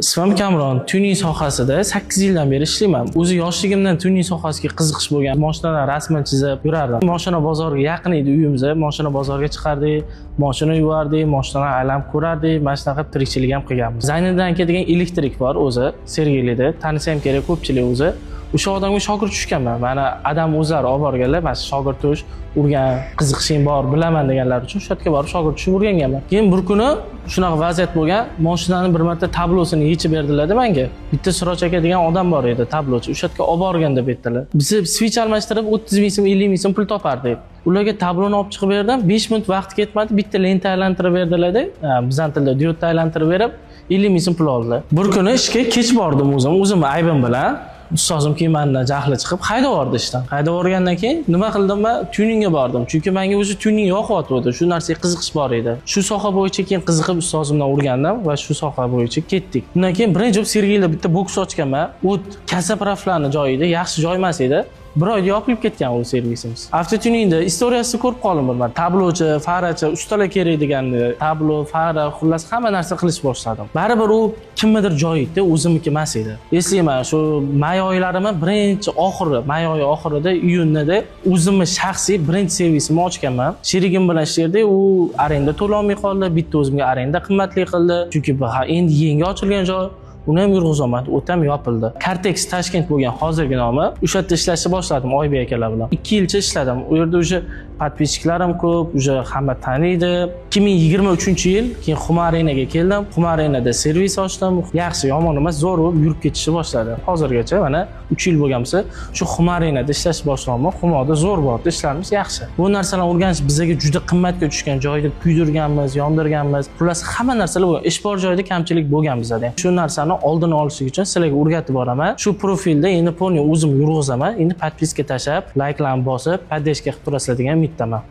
Ismim Kamron, tuning sohasida 8 yildan beri ishlayman. O'zi yoshligimdan tuning sohasiga qiziqish bo'lgan. Mashinalar rasman chizib yurardim. Mashina bozoriga yaqin edi uyimiz. Mashina bozoriga chiqardik, mashina yuvardik, mashinalarni aylanib ko'rardik. Mana shunaqa tirikchilik ham qilganmiz. Zayniddan aka degan elektrik bor o'zi, Sergelida. Tanisa ham kerak ko'pchilik o'zi. O'sha odamga shogird tushganman. Mana Adam o'zlari olib borganlar, mana shogird tush, urgan, qiziqishing bor, bilaman deganlar uchun shu yerga borib shogird tushib o'rganganman. Keyin bir kuni shunaqa vaziyat bo'lgan, mashinani bir marta tablosini yechib berdilar-da menga. Bitta Siroch aka degan odam bor edi, tablochi. O'sha yerga olib borgan deb aytdilar. Biz switch almashtirib 30 ming so'm, 50 ming so'm pul topardik. Ularga tabloni olib chiqib berdim. 5 minut vaqt ketmadi, bitta lenta aylantirib berdilar-da. Bizning tilda diodni aylantirib berib 50 ming so'm pul oldilar. Bir kuni ishga kech bordim o'zim aybim bilan. Ustozim keyin mendan jahli chiqib haydab yubordi ishdan. Haydab yuborgandan keyin nima qildim? Men tuningga bordim. Chunki menga o'zi tuning yoqyapti. Shu narsaga qiziqish bor edi. Shu soha bo'yicha keyin qiziqib ustozimdan o'rgandim va shu soha bo'yicha ketdik. Undan keyin birinchi bo'lib Sergelida bitta boks ochganman. U kasapraflarni joyida, yaxshi joy emas edi. Bir oyda yopilib ketgan u servisimiz. Avtotuningda istoriyasini ko'rib qoldim men. Tablochi, farachi, ustalar kerak degandi. Tablo, fara, xullas hamma narsa qilish boshladim. Baribir u kimnidir joyi edi, o'zimniki emas edi. Eslayman, shu may oylarimi birinchi oxiri, may oyi oxirida, iyunda o'zimni shaxsiy birinchi servisimni ochganman. Sherigim bilan ishlardik, u arenda to'lay olmay qoldi. Bitta o'zimga arenda qimmatli qildi. Chunki endi yangi ochilgan joy. Uni ham yurg'izolmadi, o'tam yopildi. Cartex Toshkent bo'lgan hozirgi nomi. O'sha yerda ishlashni boshladim Oybek akalar bilan. 2 yilcha ishladim. U yerda o'sha подписчиklarim ko'p, o'sha hamma taniydi. 2023-yil keyin Xumarenaga keldim. Xumarenada servis ochdim. Yaxshi, yomon emas, zo'r bo'lib yurib ketishni boshladi. Hozirgacha mana 3 yil bo'lgansa, shu Xumarenada ishlash boshladim. Xumoda zo'r bordi, ishlarimiz yaxshi. Bu narsalarni o'rganish bizga juda qimmatga tushgan, joyda kuydirganmiz, yondirganmiz. Xullas hamma narsalar bo'lgan. Ish bor joyda kamchilik bo'lgan bizda. Shu narsani oldini olishlik uchun sizlarga o'rgatib boraman. Shu profilda endi poni o'zim yurg'izaman. Endi podpiska tashab, layklarni bosib, poddержка qilib turasizlar degan umiddaman.